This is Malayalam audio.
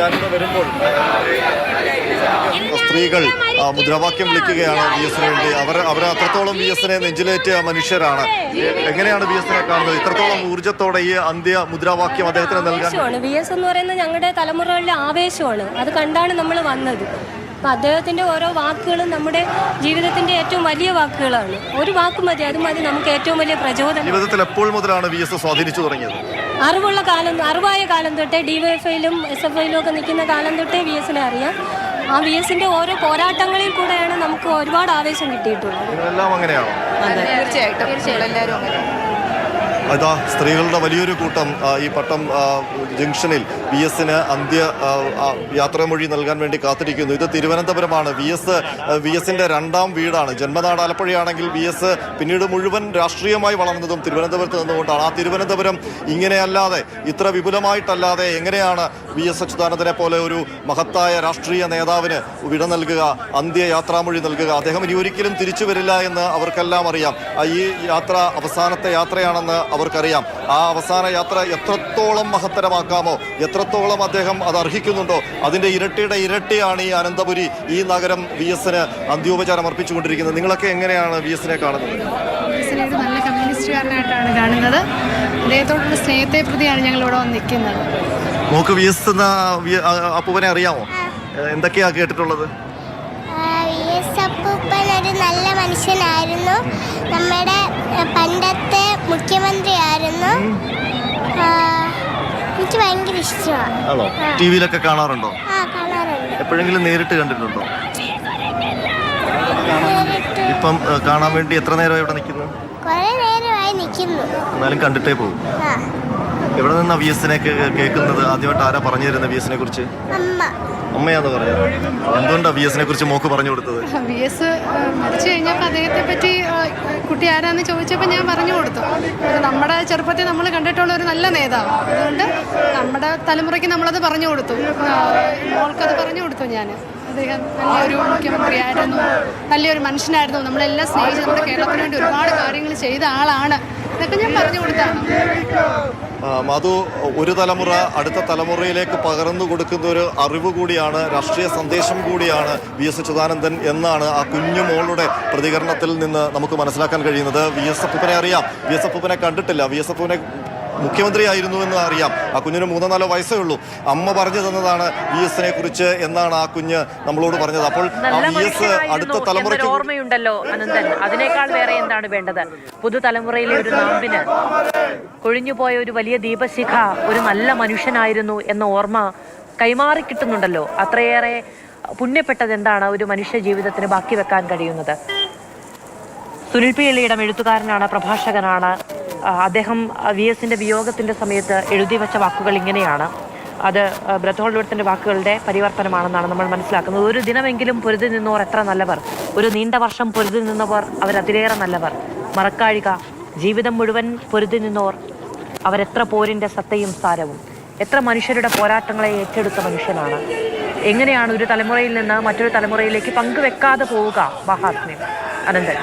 സ്റ്റാൻഡിൽ വരുമ്പോൾ സ്ത്രീകൾ മുദ്രാവാക്യം വിളിക്കുകയാണ് വി എസിന് വേണ്ടി. അവർ അത്രത്തോളം വി എസിനെ നെഞ്ചിലേറ്റിയ മനുഷ്യരാണ്. എങ്ങനെയാണ് വി എസിനെ കാണുന്നത്? ഇത്രത്തോളം ഊർജ്ജത്തോടെ ഈ അന്ത്യ മുദ്രാവാക്യം അദ്ദേഹത്തിന് നൽകാൻ വി എസ് എന്ന് പറയുന്നത് ഞങ്ങളുടെ തലമുറകളിലെ ആവേശമാണ്. അത് കണ്ടാണ് നമ്മൾ വന്നത്. അപ്പം അദ്ദേഹത്തിൻ്റെ ഓരോ വാക്കുകളും നമ്മുടെ ജീവിതത്തിൻ്റെ ഏറ്റവും വലിയ വാക്കുകളാണ്. ഒരു വാക്ക് മതി, അത് മതി നമുക്ക് ഏറ്റവും വലിയ പ്രചോദനം. ജീവിതത്തിൽ എപ്പോൾ മുതലാണ് വി എസ് സ്വാധീനിച്ചു തുടങ്ങിയത്? അറിവായ കാലം തൊട്ടേ DYFIയിലും SFIയിലും ഒക്കെ നിൽക്കുന്ന കാലം തൊട്ടേ വി എസിനെ അറിയാം. ആ വി എസിൻ്റെ ഓരോ പോരാട്ടങ്ങളിൽ കൂടെയാണ് നമുക്ക് ഒരുപാട് ആവേശം കിട്ടിയിട്ടുള്ളത്. എല്ലാം അങ്ങനെയാണോ? തീർച്ചയായിട്ടും എല്ലാവരും അങ്ങനെ. അതാ സ്ത്രീകളുടെ വലിയൊരു കൂട്ടം ഈ പട്ടം ജംഗ്ഷനിൽ വി എസിന് അന്ത്യ യാത്രാമൊഴി നൽകാൻ വേണ്ടി കാത്തിരിക്കുന്നു. ഇത് തിരുവനന്തപുരമാണ്. വി എസിന്റെ രണ്ടാം വീടാണ്. ജന്മനാട് ആലപ്പുഴയാണെങ്കിൽ വി എസ് പിന്നീട് മുഴുവൻ രാഷ്ട്രീയമായി വളർന്നതും തിരുവനന്തപുരത്ത് നിന്നുകൊണ്ടാണ്. ആ തിരുവനന്തപുരം ഇങ്ങനെയല്ലാതെ, ഇത്ര വിപുലമായിട്ടല്ലാതെ എങ്ങനെയാണ് വി എസ് അച്യുതാനന്ദനെ പോലെ ഒരു മഹത്തായ രാഷ്ട്രീയ നേതാവിന് വിട നൽകുക, അന്ത്യ യാത്രാമൊഴി നൽകുക? അദ്ദേഹം ഇനി ഒരിക്കലും തിരിച്ചു വരില്ല എന്ന് അവർക്കെല്ലാം അറിയാം. ഈ യാത്ര അവസാനത്തെ യാത്രയാണെന്ന് അവർക്കറിയാം. ആ അവസാന യാത്ര എത്രത്തോളം മഹത്തരമാക്കാമോ, എത്രത്തോളം അദ്ദേഹം അത് അർഹിക്കുന്നുണ്ടോ, അതിന്റെ ഇരട്ടിയുടെ ഇരട്ടിയാണ് ഈ അനന്തപുരി, ഈ നഗരം വി എസിന് അന്ത്യോപചാരം അർപ്പിച്ചുകൊണ്ടിരിക്കുന്നത്. നിങ്ങളൊക്കെ എങ്ങനെയാണ് വി എസിനെ കാണുന്നത്? ഒരു നല്ല കമ്മ്യൂണിസ്റ്റുകാരനായിട്ടാണ് കാണുന്നത്. അദ്ദേഹത്തോടുള്ള സ്നേഹത്തെ പ്രതിയാണ് ഞങ്ങൾ ഇവിടെ വന്ന് നിൽക്കുന്നത്. നമുക്ക് വി എസ് എന്ന അപ്പൂപ്പനെ അറിയാമോ? എന്തൊക്കെയാ കേട്ടിട്ടുള്ളത്? ഒരു നല്ല മനുഷ്യനായിരുന്നു. നമ്മുടെ പണ്ടത്തെ മുഖ്യമന്ത്രിയായിരുന്നു. എനിക്ക് ഭയങ്കര ഇഷ്ടമാണ്. ടിവിയിലൊക്കെ കാണാറുണ്ടോ? കാണാറുണ്ട്. എപ്പോഴെങ്കിലും നേരിട്ട് കണ്ടിട്ടുണ്ടോ? ഇപ്പം കാണാൻ വേണ്ടി എത്ര നേരമായി ഇവിടെ നിൽക്കുന്നു? കുറെ നേരമായി നിൽക്കുന്നു. എന്നാലും കണ്ടിട്ടേ പോകും. എവിടെ നിന്നാ വി എസിനെ കേൾക്കുന്നത്? ആദ്യമായിട്ട് ആരാ പറഞ്ഞു തരുന്നത് വി എസിനെ കുറിച്ച്? അമ്മയാന്ന് പറഞ്ഞത്. എന്തുകൊണ്ടാണ് വി എസിനെ കുറിച്ച് മോക്ക് പറഞ്ഞു കൊടുത്തത്? വി എസ് മരിച്ചു കഴിഞ്ഞപ്പോൾ അദ്ദേഹത്തെ പറ്റി കുട്ടി ആരാന്ന് ചോദിച്ചപ്പോൾ ഞാൻ പറഞ്ഞു കൊടുത്തു. നമ്മുടെ ചെറുപ്പത്തിൽ നമ്മൾ കണ്ടിട്ടുള്ള ഒരു നല്ല നേതാവ്. അതുകൊണ്ട് നമ്മുടെ തലമുറയ്ക്ക് നമ്മളത് പറഞ്ഞു കൊടുത്തു. മോൾക്കത് പറഞ്ഞു കൊടുത്തു ഞാൻ. അദ്ദേഹം നല്ലൊരു മുഖ്യമന്ത്രിയായിരുന്നു, നല്ലൊരു മനുഷ്യനായിരുന്നു, നമ്മളെല്ലാം സ്നേഹിച്ച് നമ്മുടെ കേരളത്തിന് വേണ്ടി ഒരുപാട് കാര്യങ്ങൾ ചെയ്ത ആളാണ്. ഇതൊക്കെ ഞാൻ പറഞ്ഞു കൊടുത്താണ്. മധു, ഒരു തലമുറ അടുത്ത തലമുറയിലേക്ക് പകർന്നു കൊടുക്കുന്ന ഒരു അറിവ് കൂടിയാണ്, രാഷ്ട്രീയ സന്ദേശം കൂടിയാണ് വി എസ് അച്യുതാനന്ദൻ എന്നാണ് ആ കുഞ്ഞു മോളുടെ പ്രതികരണത്തിൽ നിന്ന് നമുക്ക് മനസ്സിലാക്കാൻ കഴിയുന്നത്. വി എസ് അപ്പൂപ്പനെ അറിയാം, വി എസ് അപ്പൂപ്പനെ കണ്ടിട്ടില്ല. വി എസ് അപ്പൂപ്പനെ മുഖ്യമന്ത്രിയായിരുന്നു എന്ന് അറിയാം. ആ കുഞ്ഞിന് 3-4 വയസ്സേ ഉള്ളൂ. അമ്മ പറഞ്ഞു തന്നതാണ് വി എസിനെ കുറിച്ച് എന്നാണ് ആ കുഞ്ഞ് നമ്മളോട് പറഞ്ഞത്. അപ്പോൾ വി എസ് അടുത്ത തലമുറയ്ക്ക് ഓർമ്മയുണ്ടല്ലോ അനന്തൻ. അതിനേക്കാൾ വേറെ എന്താണ് വേണ്ടത്? പുതുതലമുറയിലെ ഒരു നാമ്പിന് കൊഴിഞ്ഞുപോയ ഒരു വലിയ ദീപശിഖ ഒരു നല്ല മനുഷ്യനായിരുന്നു എന്ന ഓർമ്മ കൈമാറി കിട്ടുന്നുണ്ടല്ലോ. അത്രയേറെ പുണ്യപ്പെട്ടത് എന്താണ് ഒരു മനുഷ്യ ജീവിതത്തിന് ബാക്കി വെക്കാൻ കഴിയുന്നത്? സുനിൽ പി എള്ളിയിടം എഴുത്തുകാരനാണ്, പ്രഭാഷകനാണ്. അദ്ദേഹം വി എസിന്റെ വിയോഗത്തിന്റെ സമയത്ത് എഴുതി വെച്ച വാക്കുകൾ ഇങ്ങനെയാണ്. അത് ബ്രത്തോൾഡത്തിന്റെ വാക്കുകളുടെ പരിവർത്തനമാണെന്നാണ് നമ്മൾ മനസ്സിലാക്കുന്നത്. ഒരു ദിനമെങ്കിലും പൊരുതി നിന്നവർ എത്ര നല്ലവർ, ഒരു നീണ്ട വർഷം പൊരുതി നിന്നവർ അവരതിലേറെ നല്ലവർ, മറക്കാഴിക ജീവിതം മുഴുവൻ പൊരുതി നിന്നോർ അവരെത്ര പോരിന്റെ സത്തയും സാരവും, എത്ര മനുഷ്യരുടെ പോരാട്ടങ്ങളെ ഏറ്റെടുത്ത മനുഷ്യനാണ്. എങ്ങനെയാണ് ഒരു തലമുറയിൽ നിന്ന് മറ്റൊരു തലമുറയിലേക്ക് പങ്കുവെക്കാതെ പോവുക മഹാത്മ്യം? അനന്തൻ.